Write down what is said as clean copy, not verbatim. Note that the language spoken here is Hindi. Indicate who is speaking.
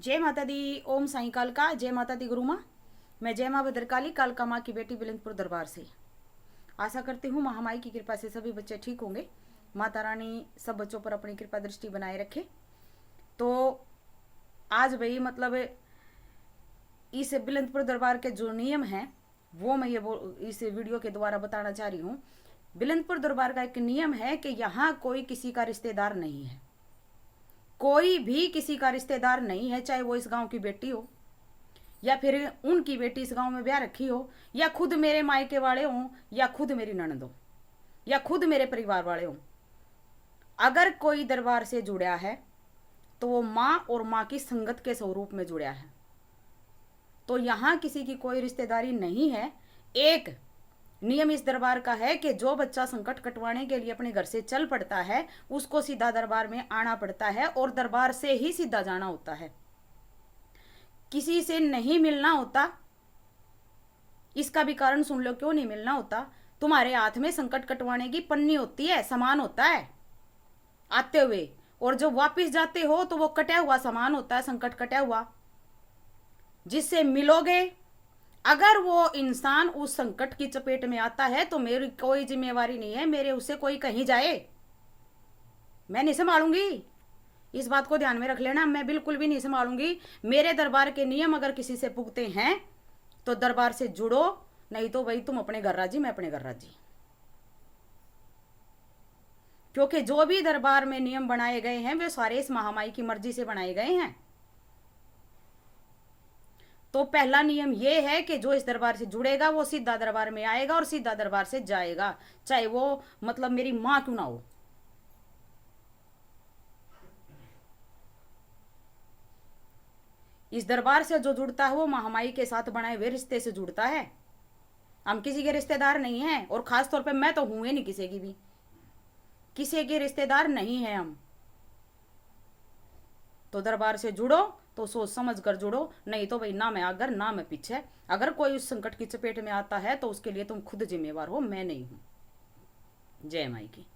Speaker 1: जय माता दी। ओम साई काल का। जय माता दी गुरु माँ। मैं जय माँ भद्रकाली कालका माँ की बेटी बिलंदपुर दरबार से आशा करती हूँ महामाई की कृपा से सभी बच्चे ठीक होंगे। माता रानी सब बच्चों पर अपनी कृपा दृष्टि बनाए रखे। तो आज भाई मतलब इस बिलंदपुर दरबार के जो नियम हैं वो मैं इस वीडियो के द्वारा बताना चाह रही हूँ। बिलंदपुर दरबार का एक नियम है कि यहाँ कोई किसी का रिश्तेदार नहीं है, कोई भी किसी का रिश्तेदार नहीं है, चाहे वो इस गांव की बेटी हो या फिर उनकी बेटी इस गांव में ब्याह रखी हो या खुद मेरे मायके वाले हों या खुद मेरी ननद हो या खुद मेरे परिवार वाले हों। अगर कोई दरबार से जुड़ा है तो वो माँ और माँ की संगत के स्वरूप में जुड़ा है। तो यहाँ किसी की कोई रिश्तेदारी नहीं है। एक नियम इस दरबार का है कि जो बच्चा संकट कटवाने के लिए अपने घर से चल पड़ता है उसको सीधा दरबार में आना पड़ता है और दरबार से ही सीधा जाना होता है, किसी से नहीं मिलना होता। इसका भी कारण सुन लो क्यों नहीं मिलना होता। तुम्हारे हाथ में संकट कटवाने की पन्नी होती है, सामान होता है आते हुए, और जो वापिस जाते हो तो वो कटा हुआ सामान होता है, संकट कटा हुआ जिससे मिलोगे। अगर वो इंसान उस संकट की चपेट में आता है तो मेरी कोई जिम्मेवारी नहीं है, मेरे उससे कोई कहीं जाए मैं नहीं संभालूंगी। इस बात को ध्यान में रख लेना, मैं बिल्कुल भी नहीं संभालूंगी। मेरे दरबार के नियम अगर किसी से पुगते हैं तो दरबार से जुड़ो, नहीं तो भाई तुम अपने घर राजी, मैं अपने घर राजी। क्योंकि जो भी दरबार में नियम बनाए गए हैं वे सारे इस महामाई की मर्जी से बनाए गए हैं। तो पहला नियम यह है कि जो इस दरबार से जुड़ेगा वो सीधा दरबार में आएगा और सीधा दरबार से जाएगा, चाहे वो मतलब मेरी मां क्यों ना हो। इस दरबार से जो जुड़ता है वो महामाई के साथ बनाए हुए रिश्ते से जुड़ता है। हम किसी के रिश्तेदार नहीं हैं, और खास तौर पे मैं तो हूं ही नहीं किसी की भी, किसी के रिश्तेदार नहीं है हम। तो दरबार से जुड़ो तो सोच समझ कर जुड़ो, नहीं तो भाई ना मैं आगर ना मैं पीछे। अगर कोई उस संकट की चपेट में आता है तो उसके लिए तुम खुद जिम्मेवार हो, मैं नहीं हूं। जय माई की।